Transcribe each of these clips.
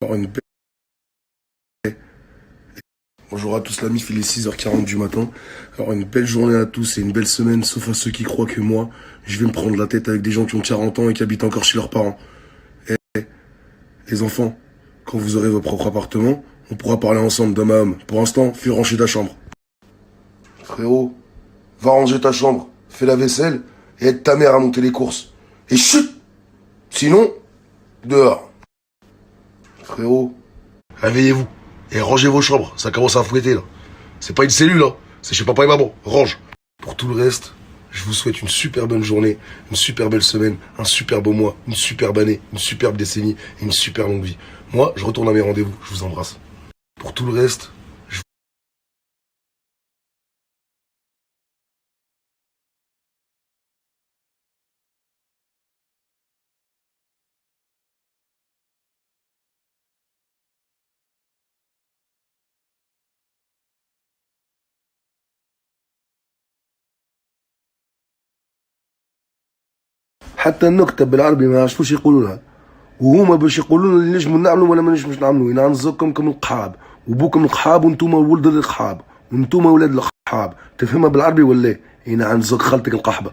Alors, Bonjour à tous, la MIF, il est 6h40 du matin. Alors une belle journée à tous et une belle semaine, sauf à ceux qui croient que moi, je vais me prendre la tête avec des gens qui ont 40 ans et qui habitent encore chez leurs parents. Eh, les enfants, quand vous aurez votre propre appartement, on pourra parler ensemble d'homme à homme. Pour l'instant, fais ranger ta chambre. Frérot, va ranger ta chambre, fais la vaisselle et aide ta mère à monter les courses. Et chut! Sinon, dehors. Frérot, réveillez-vous. Et rangez vos chambres, ça commence à fouetter là. C'est pas une cellule là, c'est chez papa et maman, range. Pour tout le reste, je vous souhaite une super bonne journée, une super belle semaine, un super beau mois, une superbe année, une superbe décennie et une super longue vie. Moi, je retourne à mes rendez-vous, je vous embrasse. Pour tout le reste, حتى النكتة بالعربي ما يعرفوش يقولونها، وهما باش يقولوا لنا اللي نجموا نعملوا ولا ما نجموش نعملوا، ينعنزوكم كم القحاب، وبوكم القحاب وانتوما ولد القحاب، وانتوما ولاد القحاب، تفهمها بالعربي ولا؟ ينعنزوك خالتك القحبة.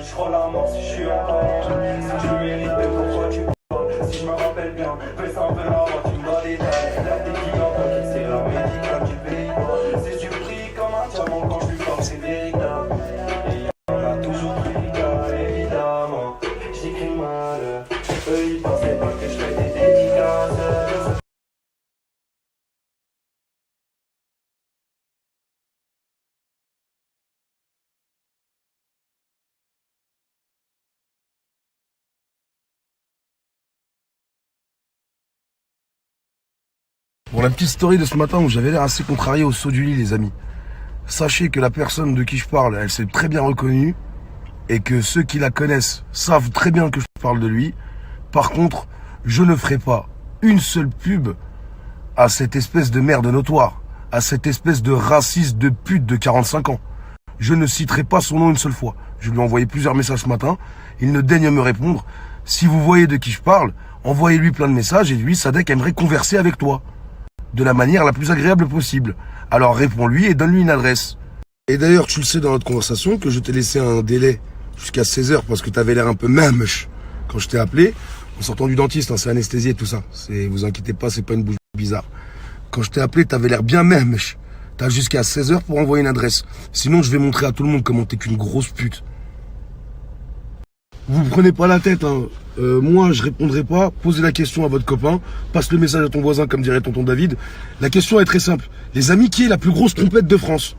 Je rends la mort si je suis encore. Si tu mérites, mais pourquoi tu parles? Si je me rappelle bien, fais ça un peu là, tu me dois des tailles. La tequila, c'est la médicale du pays. C'est du prix comme un diamant quand je lui parle, c'est véritable. Et y'en a toujours pris le cas, évidemment. J'écris mal, eux ils pensaient pas que je fais des dédicaces. Pour la petite story de ce matin où j'avais l'air assez contrarié au saut du lit, les amis. Sachez que la personne de qui je parle, elle s'est très bien reconnue et que ceux qui la connaissent savent très bien que je parle de lui. Par contre, je ne ferai pas une seule pub à cette espèce de merde notoire, à cette espèce de raciste de pute de 45 ans. Je ne citerai pas son nom une seule fois. Je lui ai envoyé plusieurs messages ce matin. Il ne daigne me répondre. Si vous voyez de qui je parle, envoyez-lui plein de messages et lui, Sadek aimerait converser avec toi de la manière la plus agréable possible. Alors réponds-lui et donne-lui une adresse. Et d'ailleurs, tu le sais dans notre conversation que je t'ai laissé un délai jusqu'à 16h parce que t'avais l'air un peu mamèche quand je t'ai appelé. En sortant du dentiste, hein, c'est anesthésié tout ça. Vous inquiétez pas, c'est pas une bouche bizarre. Quand je t'ai appelé, t'avais l'air bien mamèche. T'as jusqu'à 16h pour envoyer une adresse. Sinon, je vais montrer à tout le monde comment t'es qu'une grosse pute. Vous prenez pas la tête, hein. Moi, je répondrai pas. Posez la question à votre copain. Passe le message à ton voisin, comme dirait tonton David. La question est très simple. Les amis, qui est la plus grosse trompette de France?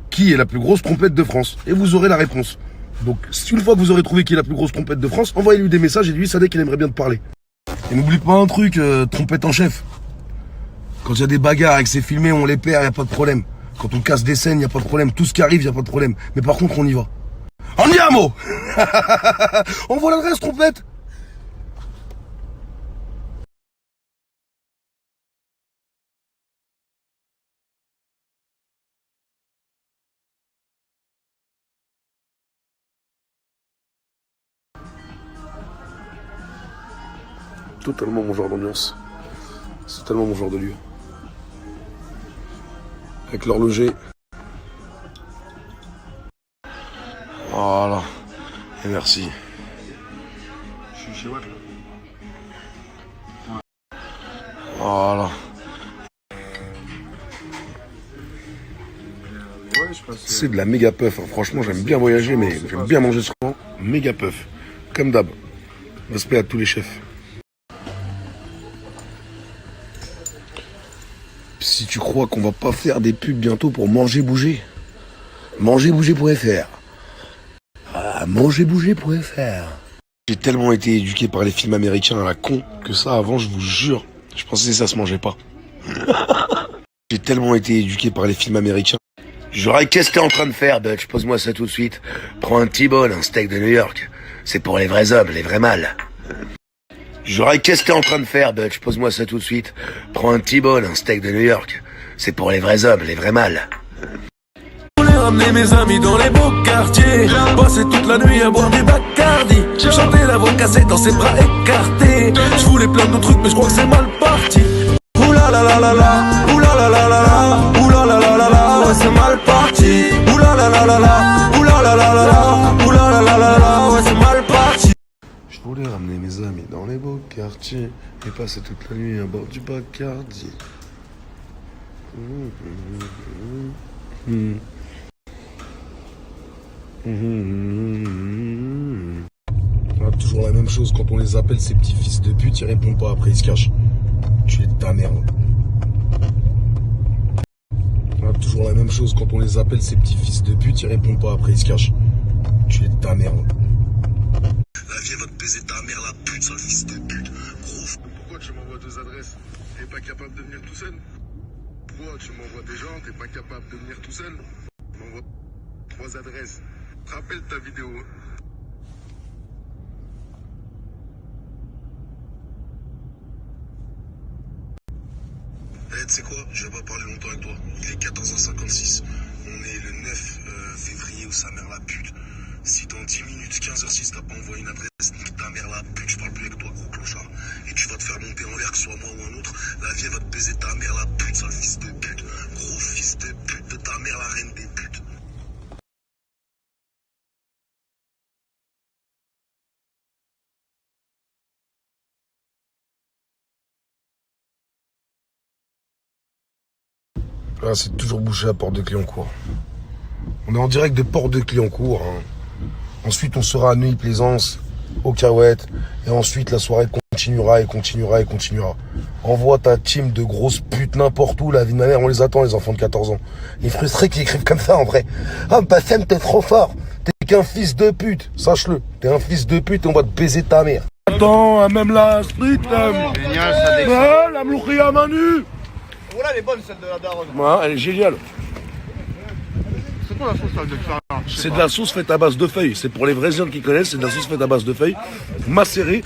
Qui est la plus grosse trompette de France? Et vous aurez la réponse. Donc, une fois que vous aurez trouvé qui est la plus grosse trompette de France, envoyez-lui des messages et lui, ça dit qu'il aimerait bien te parler. Et n'oublie pas un truc, trompette en chef. Quand il y a des bagarres et que c'est filmé, on les perd, y a pas de problème. Quand on casse des scènes, y a pas de problème. Tout ce qui arrive, y a pas de problème. Mais par contre, on y va. Andiamo! Envoie l'adresse, trompette! Totalement mon genre d'ambiance. C'est tellement mon genre de lieu. Avec l'horloger. Voilà. Et merci. Je suis chez Watt là. Voilà. C'est de la méga puff, hein. Franchement j'aime bien voyager mais j'aime bien manger souvent. Méga puff. Comme d'hab. Respect à tous les chefs. Si tu crois qu'on va pas faire des pubs bientôt pour manger bouger, mangerbouger.fr. Mangerbouger.fr. J'ai tellement été éduqué par les films américains à la con que ça avant, je vous jure, je pensais que ça se mangeait pas. J'ai tellement été éduqué par les films américains. J'aurais qu'est-ce que t'es en train de faire, Butch? Pose-moi ça tout de suite. Prends un T-bone, un steak de New York. C'est pour les vrais hommes, les vrais mâles. J'aurais qu'est-ce que t'es en train de faire, Butch? Pose-moi ça tout de suite. Prends un T-bone, un steak de New York. C'est pour les vrais hommes, les vrais mâles. ramener mes amis dans les beaux quartiers. Passer toute la nuit à boire du Bacardi. Chanter la voix cassée dans ses bras écartés. Je voulais plein de trucs mais je crois que c'est mal parti. Oula la la la la, oula la la la la, oula la la la la, ouais c'est mal parti. Oula la la la la, oula la la la la, oula la la la la, ouais c'est mal parti. Je voulais ramener mes amis dans les beaux quartiers et passer toute la nuit à bord du Bacardi. Toujours la même chose quand on les appelle ces petits fils de pute, ils répondent pas, après ils se cachent. Tu es de ta merde. Toujours la même chose quand on les appelle ces petits fils de pute, ils répondent pas, après ils se cachent. Tu es de ta merde. La vie va te baiser ta mère, la pute, sale fils de pute. Gros. Pourquoi tu m'envoies 2 adresses? T'es pas capable de venir tout seul? Pourquoi tu m'envoies des gens? T'es pas capable de venir tout seul? Tu m'envoies 3 adresses. Rappelle ta vidéo. Tu sais quoi, je vais pas parler longtemps avec toi. Il est 14h56. On est le 9 février où sa mère la pute. Si dans 10 minutes, 15h06, t'as pas envoyé une adresse, nique ta mère la pute, je parle plus avec toi, gros clochard. Et tu vas te faire monter en l'air, que ce soit moi ou un autre. La vie va te baiser ta mère la pute, sale fils de pute. Gros fils de pute de ta mère, la reine des putes. Ah, c'est toujours bouché à Porte de Clignancourt. On est en direct de Porte de Clignancourt. Hein. Ensuite, on sera à Neuilly-Plaisance, aux Cahuètes. Et ensuite, la soirée continuera et continuera et continuera. Envoie ta team de grosses putes n'importe où. La vie de ma mère, on les attend, les enfants de 14 ans. Les frustrés qui écrivent comme ça, en vrai. Ah, Bassem, t'es trop fort. T'es qu'un fils de pute. Sache-le. T'es un fils de pute et on va te baiser ta mère. Attends, même la street, Génial, ça déchire. la mlouchia à main nue. Voilà, elle est bonne celle de la daronne. Ouais, elle est géniale. C'est quoi la sauce là, de faire là? C'est de la sauce faite à base de feuilles. C'est pour les vrais gens qui connaissent, c'est de la sauce faite à base de feuilles, macérée.